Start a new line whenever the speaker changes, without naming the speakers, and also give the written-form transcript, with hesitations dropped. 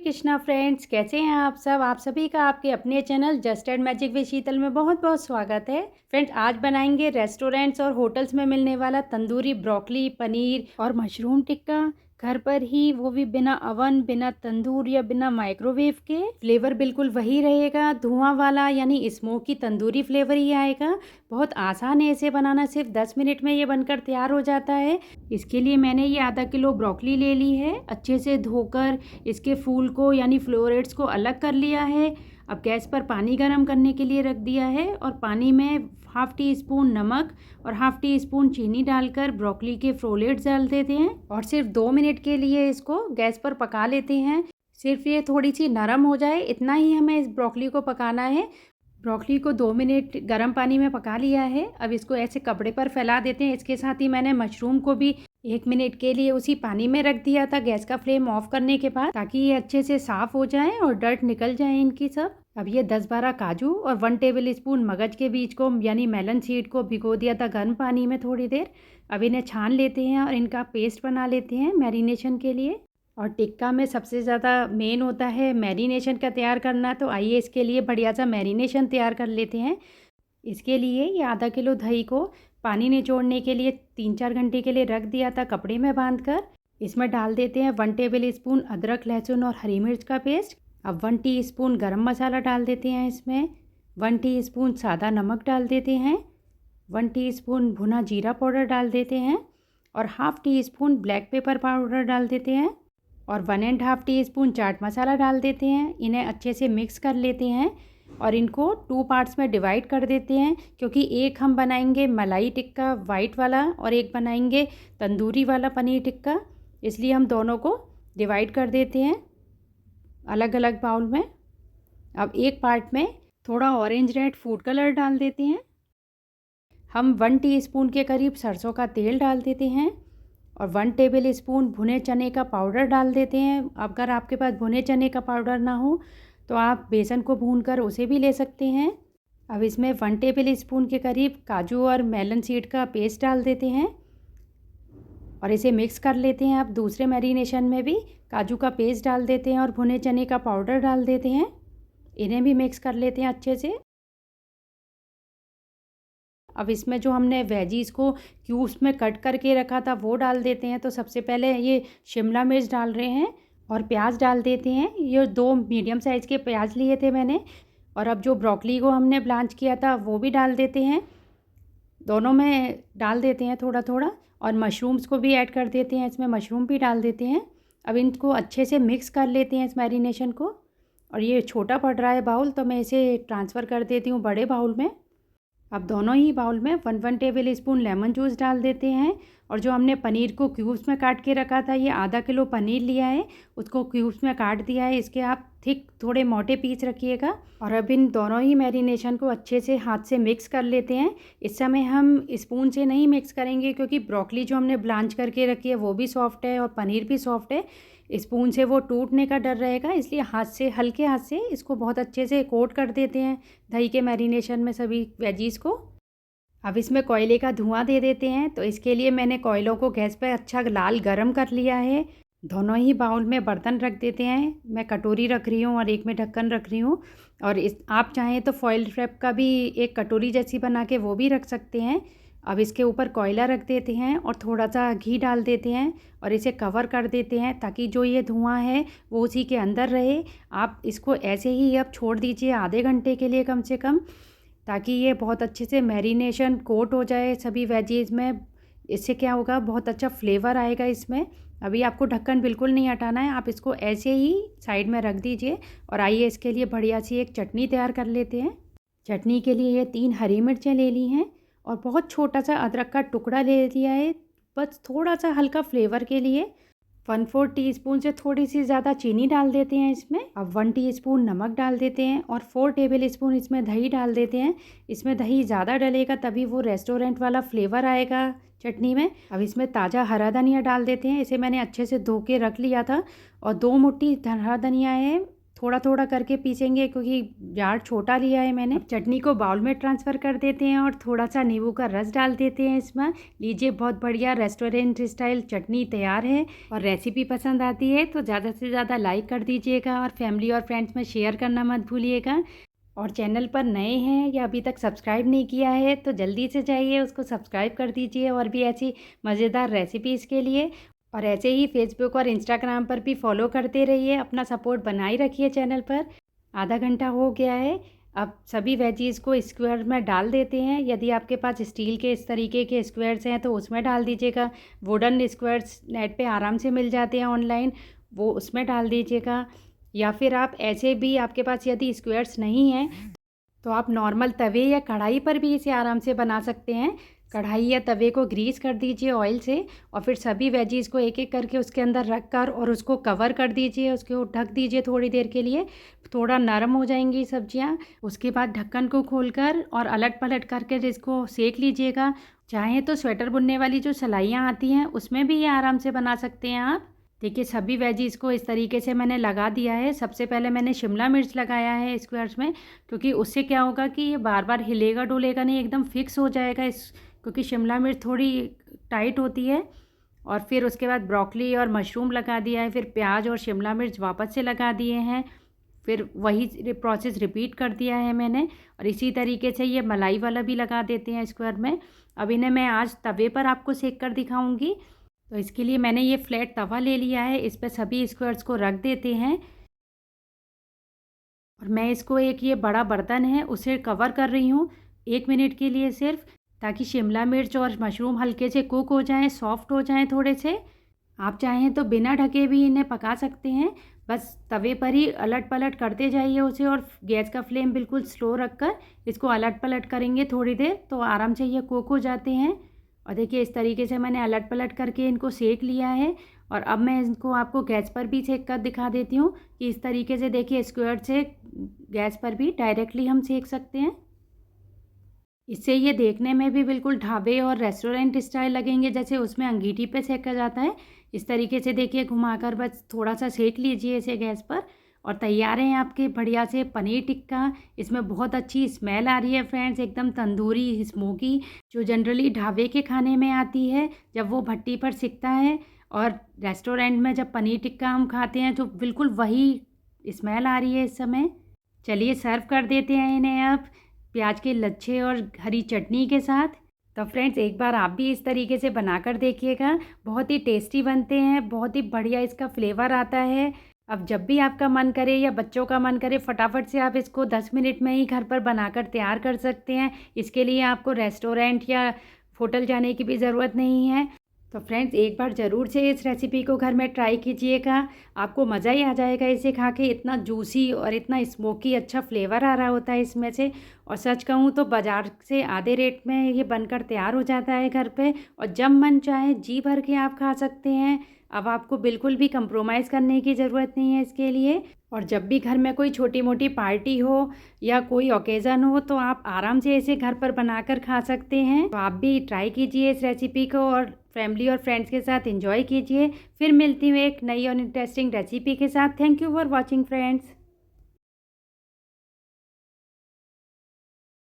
Krishna friends, कैसे हैं आप सब। आप सभी का आपके अपने channel just and magic with Sheetal में बहुत बहुत स्वागत है। फ्रेंड्स, आज बनाएंगे रेस्टोरेंट्स और होटल्स में मिलने वाला तंदूरी ब्रोकली पनीर और मशरूम टिक्का घर पर ही, वो भी बिना अवन, बिना तंदूर या बिना माइक्रोवेव के। फ्लेवर बिल्कुल वही रहेगा, धुआं वाला यानी स्मोकी तंदूरी फ्लेवर ही आएगा। बहुत आसान है इसे बनाना, सिर्फ 10 मिनट में ये बनकर तैयार हो जाता है। इसके लिए मैंने ये आधा किलो ब्रोकली ले ली है। अच्छे से धोकर इसके फूल को यानी फ्लोरेट्स को अलग कर लिया है। अब गैस पर पानी गर्म करने के लिए रख दिया है और पानी में हाफ टी स्पून नमक और हाफ टी स्पून चीनी डालकर ब्रोकली के फ्लोरेट्स डाल देते हैं और सिर्फ 2 मिनट के लिए इसको गैस पर पका लेते हैं। सिर्फ ये थोड़ी सी नरम हो जाए, इतना ही हमें इस ब्रोकली को पकाना है। ब्रोकली को 2 मिनट गर्म पानी में पका लिया है। अब इसको ऐसे कपड़े पर फैला देते हैं। इसके साथ ही मैंने मशरूम को भी 1 मिनट के लिए उसी पानी में रख दिया था गैस का फ्लेम ऑफ करने के बाद, ताकि ये अच्छे से साफ हो जाए और डर्ट निकल जाए इनकी सब। अब ये 10-12 काजू और 1 टेबल स्पून मगज के बीज को यानी मेलन सीड को भिगो दिया था गर्म पानी में थोड़ी देर। अब इन्हें छान लेते हैं और इनका पेस्ट बना लेते हैं मैरिनेशन के लिए। और टिक्का में सबसे ज़्यादा मेन होता है मैरिनेशन का तैयार करना, तो आइए इसके लिए बढ़िया सा मैरिनेशन तैयार कर लेते हैं। इसके लिए ये आधा किलो दही को पानी निचोड़ने के लिए 3-4 घंटे के लिए रख दिया था कपड़े में बांधकर। इसमें डाल देते हैं 1 टेबल स्पून अदरक, लहसुन और हरी मिर्च का पेस्ट। अब 1 टीस्पून गरम मसाला डाल देते हैं इसमें। 1 टीस्पून सादा नमक डाल देते हैं। 1 टीस्पून भुना जीरा पाउडर डाल देते हैं और half tea spoon black pepper powder डाल देते हैं और 1.5 टीस्पून चाट मसाला डाल देते हैं। इन्हें अच्छे से मिक्स कर लेते हैं और इनको 2 पार्ट्स में डिवाइड कर देते हैं, क्योंकि एक हम बनाएंगे मलाई टिक्का वाइट वाला और एक बनाएंगे तंदूरी वाला पनीर टिक्का, इसलिए हम दोनों को डिवाइड कर देते हैं अलग अलग बाउल में। अब एक पार्ट में थोड़ा ऑरेंज रेड फूड कलर डाल देते हैं। हम 1 टीस्पून के करीब सरसों का तेल डाल देते हैं और 1 टेबल स्पून भुने चने का पाउडर डाल देते हैं। अगर आपके पास भुने चने का पाउडर ना हो तो आप बेसन को भूनकर उसे भी ले सकते हैं। अब इसमें 1 टेबल स्पून के करीब काजू और मेलन सीड का पेस्ट डाल देते हैं और इसे मिक्स कर लेते हैं। अब दूसरे मैरिनेशन में भी काजू का पेस्ट डाल देते हैं और भुने चने का पाउडर डाल देते हैं। इन्हें भी मिक्स कर लेते हैं अच्छे से। अब इसमें जो हमने वेजीज़ को क्यूब्स में कट करके रखा था वो डाल देते हैं। तो सबसे पहले ये शिमला मिर्च डाल रहे हैं और प्याज डाल देते हैं। ये 2 मीडियम साइज़ के प्याज लिए थे मैंने। और अब जो ब्रोकली को हमने ब्लांच किया था वो भी डाल देते हैं। दोनों में डाल देते हैं थोड़ा थोड़ा और मशरूम्स को भी ऐड कर देते हैं, इसमें मशरूम भी डाल देते हैं। अब इनको अच्छे से मिक्स कर लेते हैं इस मैरिनेशन को। और ये छोटा पड़ रहा है बाउल, तो मैं इसे ट्रांसफ़र कर देती हूँ बड़े बाउल में। अब दोनों ही बाउल में 1 टेबल स्पून लेमन जूस डाल देते हैं और जो हमने पनीर को क्यूब्स में काट के रखा था, ये आधा किलो पनीर लिया है, उसको क्यूब्स में काट दिया है। इसके आप थिक थोड़े मोटे पीस रखिएगा। और अब इन दोनों ही मैरिनेशन को अच्छे से हाथ से मिक्स कर लेते हैं। इस समय हम स्पून से नहीं मिक्स करेंगे, क्योंकि ब्रोकली जो हमने ब्लांच करके रखी है वो भी सॉफ्ट है और पनीर भी सॉफ्ट है। स्पून से वो टूटने का डर रहेगा, इसलिए हाथ से, हल्के हाथ से इसको बहुत अच्छे से कोट कर देते हैं दही के मैरिनेशन में सभी वेजीज़ को। अब इसमें कोयले का धुआं दे देते हैं। तो इसके लिए मैंने कोयलों को गैस पर अच्छा लाल गरम कर लिया है। दोनों ही बाउल में बर्तन रख देते हैं। मैं कटोरी रख रही हूँ और एक में ढक्कन रख रही हूँ। और इस आप चाहें तो फॉइल रैप का भी एक कटोरी जैसी बना के वो भी रख सकते हैं। अब इसके ऊपर कोयला रख देते हैं और थोड़ा सा घी डाल देते हैं और इसे कवर कर देते हैं, ताकि जो ये धुआं है वो उसी के अंदर रहे। आप इसको ऐसे ही अब छोड़ दीजिए आधे घंटे के लिए कम से कम, ताकि ये बहुत अच्छे से मैरिनेशन कोट हो जाए सभी वेजीज़ में। इससे क्या होगा, बहुत अच्छा फ्लेवर आएगा इसमें। अभी आपको ढक्कन बिल्कुल नहीं हटाना है, आप इसको ऐसे ही साइड में रख दीजिए। और आइए इसके लिए बढ़िया सी एक चटनी तैयार कर लेते हैं। चटनी के लिए ये 3 हरी मिर्चें ले ली हैं और बहुत छोटा सा अदरक का टुकड़ा ले लिया है, बस थोड़ा सा हल्का फ्लेवर के लिए। 1/4 टीस्पून से थोड़ी सी ज़्यादा चीनी डाल देते हैं इसमें। अब 1 टीस्पून नमक डाल देते हैं और 4 टेबल स्पून इसमें दही डाल देते हैं। इसमें दही ज़्यादा डलेगा तभी वो रेस्टोरेंट वाला फ्लेवर आएगा चटनी में। अब इसमें ताज़ा हरा धनिया डाल देते हैं। इसे मैंने अच्छे से धो के रख लिया था और 2 मुट्ठी हरा धनिया है थोड़ा थोड़ा करके पीसेंगे क्योंकि जार छोटा लिया है मैंने। चटनी को बाउल में ट्रांसफ़र कर देते हैं और थोड़ा सा नींबू का रस डाल देते हैं इसमें। लीजिए, बहुत बढ़िया रेस्टोरेंट स्टाइल चटनी तैयार है। और रेसिपी पसंद आती है तो ज़्यादा से ज़्यादा लाइक कर दीजिएगा और फैमिली और फ्रेंड्स में शेयर करना मत भूलिएगा। और चैनल पर नए हैं या अभी तक सब्सक्राइब नहीं किया है तो जल्दी से जाइए उसको सब्सक्राइब कर दीजिए और भी ऐसी मज़ेदार रेसिपीज़ के लिए। और ऐसे ही फेसबुक और इंस्टाग्राम पर भी फॉलो करते रहिए, अपना सपोर्ट बनाए रखिए चैनल पर। आधा घंटा हो गया है। अब सभी वेजीज़ को स्क्वायर में डाल देते हैं। यदि आपके पास स्टील के इस तरीके के स्क्वायर्स हैं तो उसमें डाल दीजिएगा। वुडन स्क्वायर्स नेट पे आराम से मिल जाते हैं ऑनलाइन, वो उसमें डाल दीजिएगा। या फिर आप ऐसे भी, आपके पास यदि स्क्वायर्स नहीं हैं तो आप नॉर्मल तवे या कढ़ाई पर भी इसे आराम से बना सकते हैं। कढ़ाई या तवे को ग्रीस कर दीजिए ऑयल से और फिर सभी वेजीज़ को एक एक करके उसके अंदर रख कर और उसको कवर कर दीजिए, उसको ढक दीजिए थोड़ी देर के लिए। थोड़ा नरम हो जाएंगी सब्जियां। उसके बाद ढक्कन को खोलकर और अलट पलट करके इसको सेक लीजिएगा। चाहें तो स्वेटर बुनने वाली जो सिलाइयाँ आती हैं उसमें भी ये आराम से बना सकते हैं आप। देखिए, सभी वेजीज़ को इस तरीके से मैंने लगा दिया है। सबसे पहले मैंने शिमला मिर्च लगाया है स्क्वायर्स में, क्योंकि उससे क्या होगा कि ये बार बार हिलेगा डुलेगा नहीं, एकदम फिक्स हो जाएगा क्योंकि शिमला मिर्च थोड़ी टाइट होती है। और फिर उसके बाद ब्रोकली और मशरूम लगा दिया है, फिर प्याज और शिमला मिर्च वापस से लगा दिए हैं। फिर वही प्रोसेस रिपीट कर दिया है मैंने। और इसी तरीके से ये मलाई वाला भी लगा देते हैं स्क्वायर में। अब इन्हें मैं आज तवे पर आपको सेक कर दिखाऊंगी। तो इसके लिए मैंने ये फ्लैट तवा ले लिया है, इस पर सभी स्क्वायर्स को रख देते हैं। और मैं इसको एक ये बड़ा बर्तन है उसे कवर कर रही हूँ 1 मिनट के लिए सिर्फ, ताकि शिमला मिर्च और मशरूम हल्के से कुक हो जाएं, सॉफ्ट हो जाएं थोड़े से। आप चाहें तो बिना ढके भी इन्हें पका सकते हैं। बस तवे पर ही अलट पलट करते जाइए उसे और गैस का फ्लेम बिल्कुल स्लो रखकर इसको अलट पलट करेंगे थोड़ी देर तो आराम से ये कुक हो जाते हैं। और देखिए, इस तरीके से मैंने अलट पलट करके इनको सेक लिया है। और अब मैं इनको आपको गैस पर भी सेक कर दिखा देती हूँ कि इस तरीके से देखिए स्क्वायर से गैस पर भी डायरेक्टली हम सेक सकते हैं। इससे ये देखने में भी बिल्कुल ढाबे और रेस्टोरेंट स्टाइल लगेंगे, जैसे उसमें अंगीठी पे सेका जाता है। इस तरीके से देखिए घुमाकर बस थोड़ा सा सेक लीजिए इसे गैस पर। और तैयार हैं आपके बढ़िया से पनीर टिक्का। इसमें बहुत अच्छी स्मेल आ रही है फ्रेंड्स, एकदम तंदूरी स्मोकी, जो जनरली ढाबे के खाने में आती है जब वो भट्टी पर सिकता है। और रेस्टोरेंट में जब पनीर टिक्का हम खाते हैं तो बिल्कुल वही स्मेल आ रही है इस समय। चलिए सर्व कर देते हैं इन्हें अब प्याज के लच्छे और हरी चटनी के साथ। तो फ्रेंड्स, एक बार आप भी इस तरीके से बनाकर देखिएगा, बहुत ही टेस्टी बनते हैं, बहुत ही बढ़िया इसका फ्लेवर आता है। अब जब भी आपका मन करे या बच्चों का मन करे, फटाफट से आप इसको 10 मिनट में ही घर पर बनाकर तैयार कर सकते हैं। इसके लिए आपको रेस्टोरेंट या होटल जाने की भी ज़रूरत नहीं है। तो फ्रेंड्स, एक बार ज़रूर से इस रेसिपी को घर में ट्राई कीजिएगा, आपको मज़ा ही आ जाएगा इसे खा के। इतना जूसी और इतना स्मोकी अच्छा फ्लेवर आ रहा होता है इसमें से। और सच कहूँ तो बाज़ार से आधे रेट में ये बनकर तैयार हो जाता है घर पे, और जब मन चाहे जी भर के आप खा सकते हैं। अब आपको बिल्कुल भी कंप्रोमाइज़ करने की ज़रूरत नहीं है इसके लिए। और जब भी घर में कोई छोटी मोटी पार्टी हो या कोई ओकेज़न हो तो आप आराम से इसे घर पर बनाकर खा सकते हैं। तो आप भी ट्राई कीजिए इस रेसिपी को और फैमिली और फ्रेंड्स के साथ एंजॉय कीजिए। फिर मिलती हूँ एक नई और इंटरेस्टिंग रेसिपी के साथ। Thank you for watching friends.